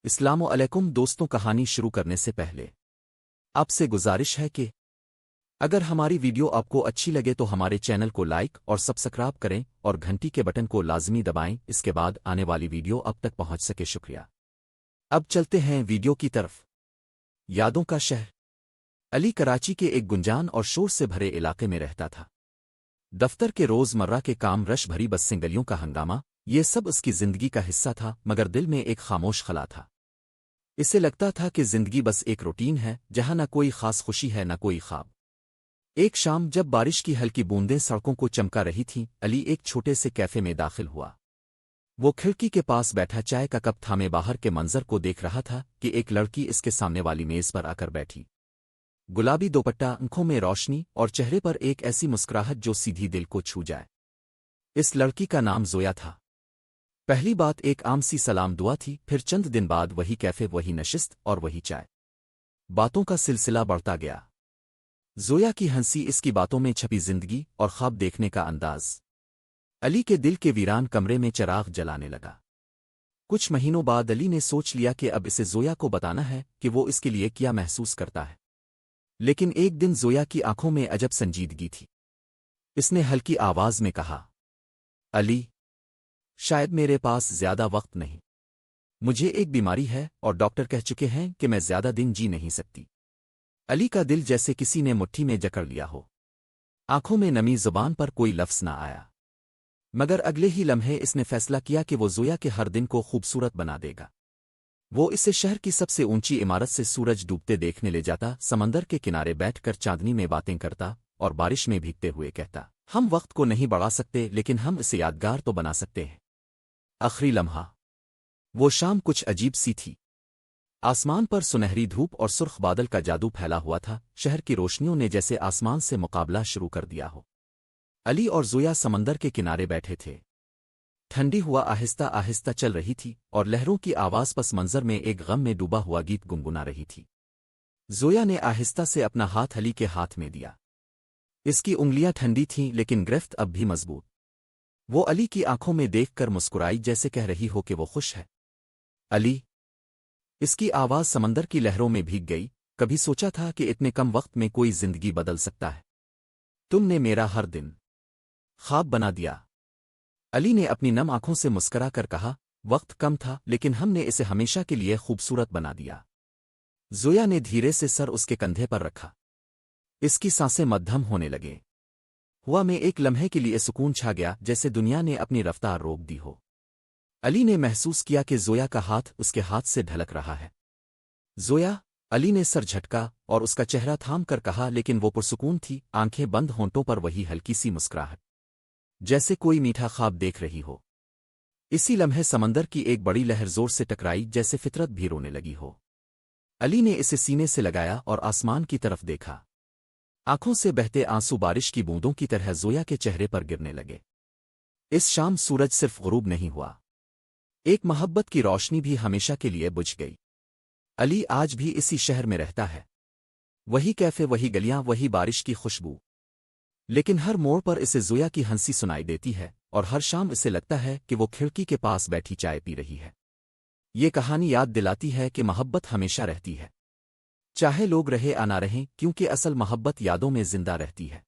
السلام علیکم دوستوں، کہانی شروع کرنے سے پہلے آپ سے گزارش ہے کہ اگر ہماری ویڈیو آپ کو اچھی لگے تو ہمارے چینل کو لائک اور سبسکرائب کریں اور گھنٹی کے بٹن کو لازمی دبائیں، اس کے بعد آنے والی ویڈیو اب تک پہنچ سکے۔ شکریہ۔ اب چلتے ہیں ویڈیو کی طرف۔ یادوں کا شہر علی کراچی کے ایک گنجان اور شور سے بھرے علاقے میں رہتا تھا۔ دفتر کے روز مرہ کے کام، رش بھری بسیں، گلیوں کا ہنگامہ، یہ سب اس کی زندگی کا حصہ تھا، مگر دل میں ایک خاموش خلا تھا۔ اسے لگتا تھا کہ زندگی بس ایک روٹین ہے جہاں نہ کوئی خاص خوشی ہے نہ کوئی خواب۔ ایک شام جب بارش کی ہلکی بوندیں سڑکوں کو چمکا رہی تھیں، علی ایک چھوٹے سے کیفے میں داخل ہوا۔ وہ کھڑکی کے پاس بیٹھا چائے کا کپ تھامے باہر کے منظر کو دیکھ رہا تھا کہ ایک لڑکی اس کے سامنے والی میز پر آ کر بیٹھی۔ گلابی دوپٹہ، آنکھوں میں روشنی اور چہرے پر ایک ایسی مسکراہٹ جو سیدھی دل کو چھو جائے۔ اس لڑکی کا نام زویا تھا۔ پہلی بات ایک عام سی سلام دعا تھی، پھر چند دن بعد وہی کیفے، وہی نشست اور وہی چائے۔ باتوں کا سلسلہ بڑھتا گیا۔ زویا کی ہنسی، اس کی باتوں میں چھپی زندگی اور خواب دیکھنے کا انداز علی کے دل کے ویران کمرے میں چراغ جلانے لگا۔ کچھ مہینوں بعد علی نے سوچ لیا کہ اب اسے زویا کو بتانا ہے کہ وہ اس کے لیے کیا محسوس کرتا ہے۔ لیکن ایک دن زویا کی آنکھوں میں عجب سنجیدگی تھی۔ اس نے ہلکی آواز میں کہا، علی، شاید میرے پاس زیادہ وقت نہیں۔ مجھے ایک بیماری ہے اور ڈاکٹر کہہ چکے ہیں کہ میں زیادہ دن جی نہیں سکتی۔ علی کا دل جیسے کسی نے مٹھی میں جکڑ لیا ہو۔ آنکھوں میں نمی، زبان پر کوئی لفظ نہ آیا، مگر اگلے ہی لمحے اس نے فیصلہ کیا کہ وہ زویا کے ہر دن کو خوبصورت بنا دے گا۔ وہ اسے شہر کی سب سے اونچی عمارت سے سورج ڈوبتے دیکھنے لے جاتا، سمندر کے کنارے بیٹھ کر چاندنی میں باتیں کرتا اور بارش میں بھیگتے ہوئے کہتا، ہم وقت کو نہیں بڑھا سکتے لیکن ہم اسے یادگار تو بنا سکتے ہیں۔ آخری لمحہ وہ شام کچھ عجیب سی تھی۔ آسمان پر سنہری دھوپ اور سرخ بادل کا جادو پھیلا ہوا تھا، شہر کی روشنیوں نے جیسے آسمان سے مقابلہ شروع کر دیا ہو۔ علی اور زویا سمندر کے کنارے بیٹھے تھے۔ ٹھنڈی ہوا آہستہ آہستہ چل رہی تھی اور لہروں کی آواز پس منظر میں ایک غم میں ڈوبا ہوا گیت گنگنا رہی تھی۔ زویا نے آہستہ سے اپنا ہاتھ علی کے ہاتھ میں دیا۔ اس کی انگلیاں ٹھنڈی تھیں لیکن گرفت اب بھی مضبوط۔ وہ علی کی آنکھوں میں دیکھ کر مسکرائی، جیسے کہہ رہی ہو کہ وہ خوش ہے۔ علی، اس کی آواز سمندر کی لہروں میں بھیگ گئی، کبھی سوچا تھا کہ اتنے کم وقت میں کوئی زندگی بدل سکتا ہے؟ تم نے میرا ہر دن خواب بنا دیا۔ علی نے اپنی نم آنکھوں سے مسکرا کر کہا، وقت کم تھا لیکن ہم نے اسے ہمیشہ کے لیے خوبصورت بنا دیا۔ زویا نے دھیرے سے سر اس کے کندھے پر رکھا۔ اس کی سانسیں مدھم ہونے لگیں۔ ہوا میں ایک لمحے کے لیے سکون چھا گیا، جیسے دنیا نے اپنی رفتار روک دی ہو۔ علی نے محسوس کیا کہ زویا کا ہاتھ اس کے ہاتھ سے ڈھلک رہا ہے۔ زویا، علی نے سر جھٹکا اور اس کا چہرہ تھام کر کہا، لیکن وہ پرسکون تھی، آنکھیں بند، ہونٹوں پر وہی ہلکی سی مسکراہٹ، جیسے کوئی میٹھا خواب دیکھ رہی ہو۔ اسی لمحے سمندر کی ایک بڑی لہر زور سے ٹکرائی، جیسے فطرت بھی رونے لگی ہو۔ علی نے اسے سینے سے لگایا اور آسمان کی طرف دیکھا۔ آنکھوں سے بہتے آنسو بارش کی بوندوں کی طرح زویا کے چہرے پر گرنے لگے۔ اس شام سورج صرف غروب نہیں ہوا، ایک محبت کی روشنی بھی ہمیشہ کے لیے بجھ گئی۔ علی آج بھی اسی شہر میں رہتا ہے، وہی کیفے، وہی گلیاں، وہی بارش کی خوشبو، لیکن ہر موڑ پر اسے زویا کی ہنسی سنائی دیتی ہے اور ہر شام اسے لگتا ہے کہ وہ کھڑکی کے پاس بیٹھی چائے پی رہی ہے۔ یہ کہانی یاد دلاتی ہے کہ محبت ہمیشہ رہتی ہے، چاہے لوگ رہے یا نہ رہیں، کیونکہ اصل محبت یادوں میں زندہ رہتی ہے۔